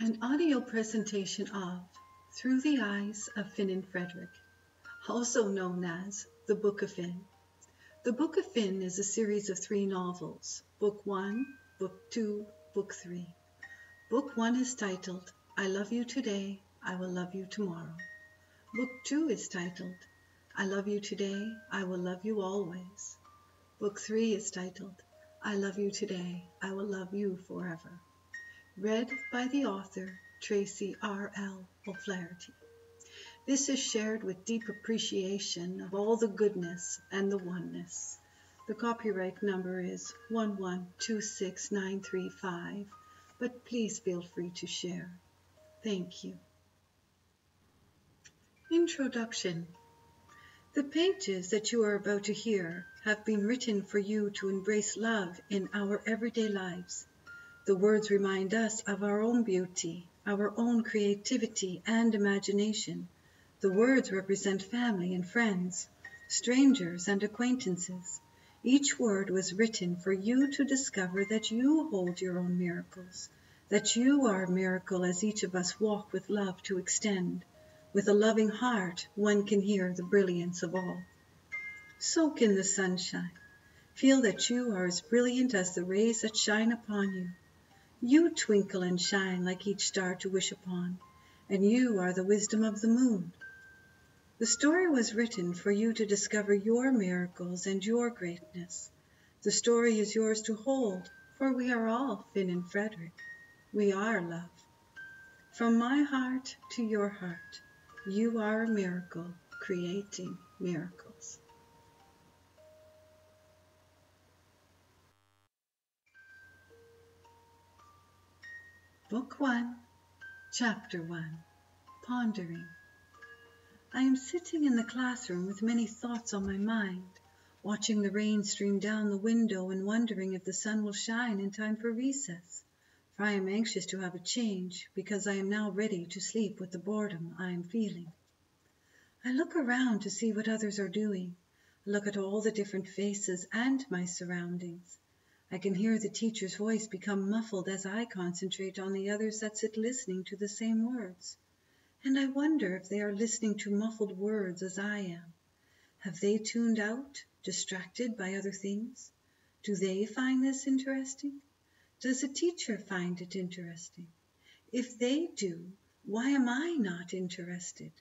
An audio presentation of Through the Eyes of Finnan Frederick, also known as The Book of Finn. The Book of Finn is a series of 3 novels, Book 1, Book 2, Book 3. Book 1 is titled, I Love You Today, I Will Love You Tomorrow. Book 2 is titled, I Love You Today, I Will Love You Always. Book 3 is titled, I Love You Today, I Will Love You Forever. Read by the author, Tracy R.L. O'Flaherty. This is shared with deep appreciation of all the goodness and the oneness. The copyright number is 1126935, but please feel free to share. Thank you. Introduction. The pages that you are about to hear have been written for you to embrace love in our everyday lives. The words remind us of our own beauty, our own creativity and imagination. The words represent family and friends, strangers and acquaintances. Each word was written for you to discover that you hold your own miracles, that you are a miracle as each of us walk with love to extend. With a loving heart, one can hear the brilliance of all. Soak in the sunshine. Feel that you are as brilliant as the rays that shine upon you. You twinkle and shine like each star to wish upon, and you are the wisdom of the moon. The story was written for you to discover your miracles and your greatness. The story is yours to hold, for we are all Finnan Frederick. We are love. From my heart to your heart, you are a miracle, creating miracles. Book 1, Chapter 1, Pondering. I am sitting in the classroom with many thoughts on my mind, watching the rain stream down the window and wondering if the sun will shine in time for recess, for I am anxious to have a change because I am now ready to sleep with the boredom I am feeling. I look around to see what others are doing. I look at all the different faces and my surroundings. I can hear the teacher's voice become muffled as I concentrate on the others that sit listening to the same words. And I wonder if they are listening to muffled words as I am. Have they tuned out, distracted by other things? Do they find this interesting? Does the teacher find it interesting? If they do, why am I not interested?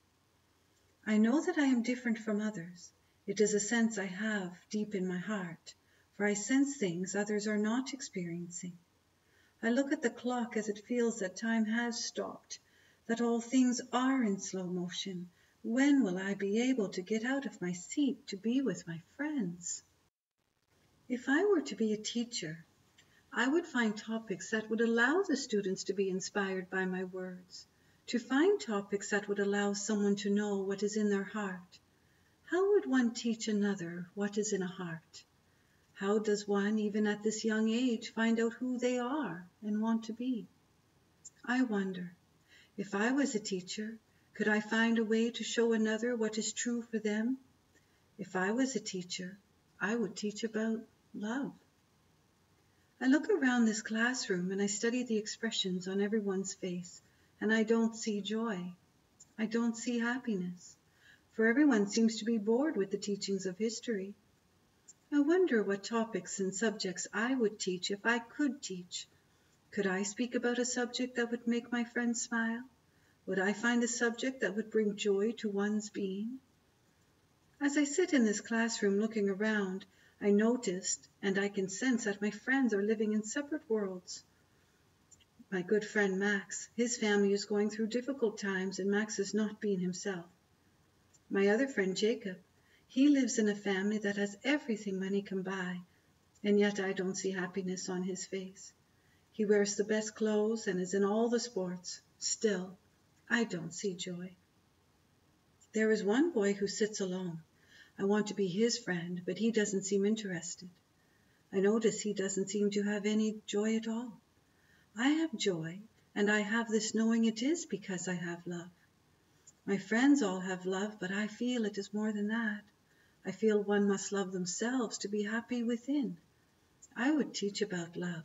I know that I am different from others. It is a sense I have deep in my heart, for I sense things others are not experiencing. I look at the clock as it feels that time has stopped, that all things are in slow motion. When will I be able to get out of my seat to be with my friends? If I were to be a teacher, I would find topics that would allow the students to be inspired by my words, to find topics that would allow someone to know what is in their heart. How would one teach another what is in a heart? How does one, even at this young age, find out who they are and want to be? I wonder, if I was a teacher, could I find a way to show another what is true for them? If I was a teacher, I would teach about love. I look around this classroom and I study the expressions on everyone's face, and I don't see joy. I don't see happiness, for everyone seems to be bored with the teachings of history. I wonder what topics and subjects I would teach if I could teach. Could I speak about a subject that would make my friends smile? Would I find a subject that would bring joy to one's being? As I sit in this classroom looking around, I noticed and I can sense that my friends are living in separate worlds. My good friend Max, his family is going through difficult times and Max is not being himself. My other friend Jacob, he lives in a family that has everything money can buy, and yet I don't see happiness on his face. He wears the best clothes and is in all the sports. Still, I don't see joy. There is one boy who sits alone. I want to be his friend, but he doesn't seem interested. I notice he doesn't seem to have any joy at all. I have joy, and I have this knowing it is because I have love. My friends all have love, but I feel it is more than that. I feel one must love themselves to be happy within. I would teach about love.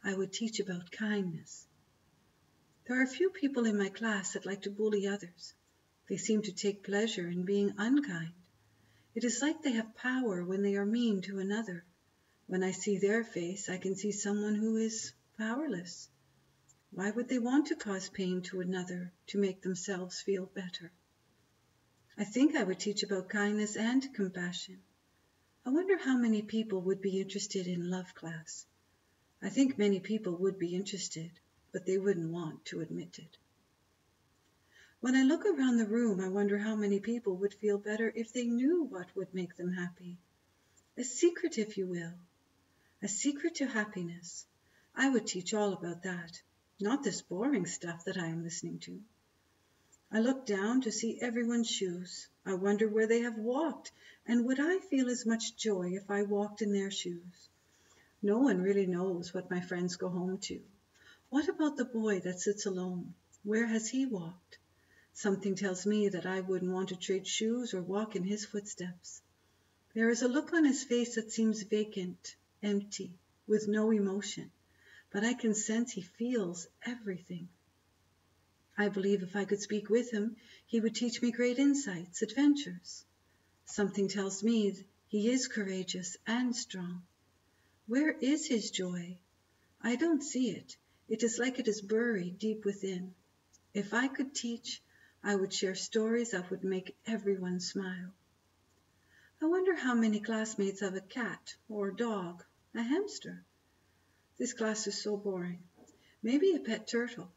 I would teach about kindness. There are few people in my class that like to bully others. They seem to take pleasure in being unkind. It is like they have power when they are mean to another. When I see their face, I can see someone who is powerless. Why would they want to cause pain to another to make themselves feel better? I think I would teach about kindness and compassion. I wonder how many people would be interested in love class. I think many people would be interested, but they wouldn't want to admit it. When I look around the room, I wonder how many people would feel better if they knew what would make them happy. A secret, if you will. A secret to happiness. I would teach all about that, not this boring stuff that I am listening to. I look down to see everyone's shoes. I wonder where they have walked, and would I feel as much joy if I walked in their shoes? No one really knows what my friends go home to. What about the boy that sits alone? Where has he walked? Something tells me that I wouldn't want to trade shoes or walk in his footsteps. There is a look on his face that seems vacant, empty, with no emotion, but I can sense he feels everything. I believe if I could speak with him, he would teach me great insights, adventures. Something tells me he is courageous and strong. Where is his joy? I don't see it. It is like it is buried deep within. If I could teach, I would share stories that would make everyone smile. I wonder how many classmates have a cat or a dog, a hamster. This class is so boring. Maybe a pet turtle.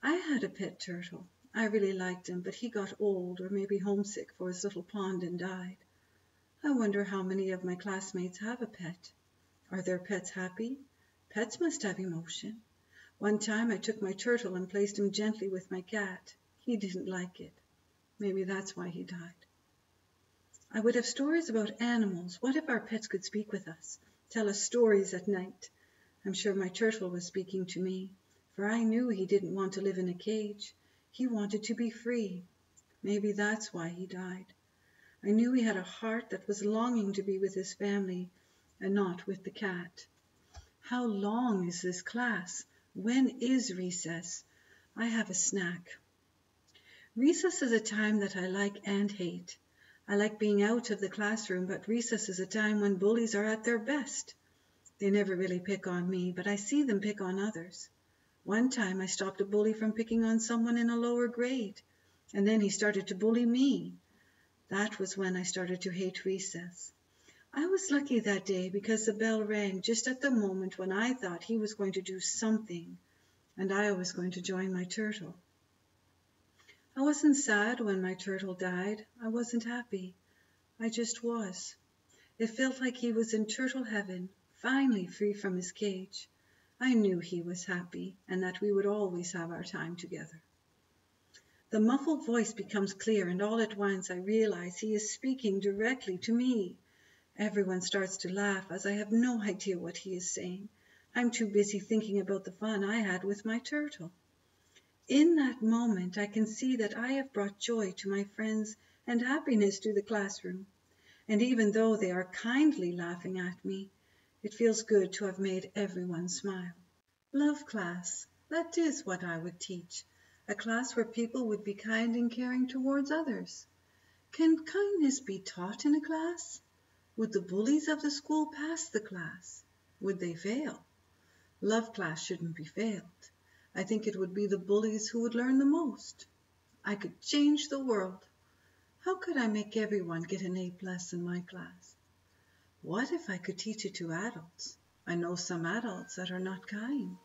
I had a pet turtle. I really liked him, but he got old or maybe homesick for his little pond and died. I wonder how many of my classmates have a pet. Are their pets happy? Pets must have emotion. One time I took my turtle and placed him gently with my cat. He didn't like it. Maybe that's why he died. I would have stories about animals. What if our pets could speak with us, tell us stories at night? I'm sure my turtle was speaking to me, for I knew he didn't want to live in a cage. He wanted to be free. Maybe that's why he died. I knew he had a heart that was longing to be with his family and not with the cat. How long is this class? When is recess? I have a snack. Recess is a time that I like and hate. I like being out of the classroom, but recess is a time when bullies are at their best. They never really pick on me, but I see them pick on others. One time I stopped a bully from picking on someone in a lower grade, and then he started to bully me. That was when I started to hate recess. I was lucky that day because the bell rang just at the moment when I thought he was going to do something, and I was going to join my turtle. I wasn't sad when my turtle died. I wasn't happy. I just was. It felt like he was in turtle heaven, finally free from his cage. I knew he was happy and that we would always have our time together. The muffled voice becomes clear, and all at once I realize he is speaking directly to me. Everyone starts to laugh as I have no idea what he is saying. I'm too busy thinking about the fun I had with my turtle. In that moment, I can see that I have brought joy to my friends and happiness to the classroom. And even though they are kindly laughing at me, it feels good to have made everyone smile. Love class, that is what I would teach. A class where people would be kind and caring towards others. Can kindness be taught in a class? Would the bullies of the school pass the class? Would they fail? Love class shouldn't be failed. I think it would be the bullies who would learn the most. I could change the world. How could I make everyone get an A+ in my class? What if I could teach it to adults? I know some adults that are not kind.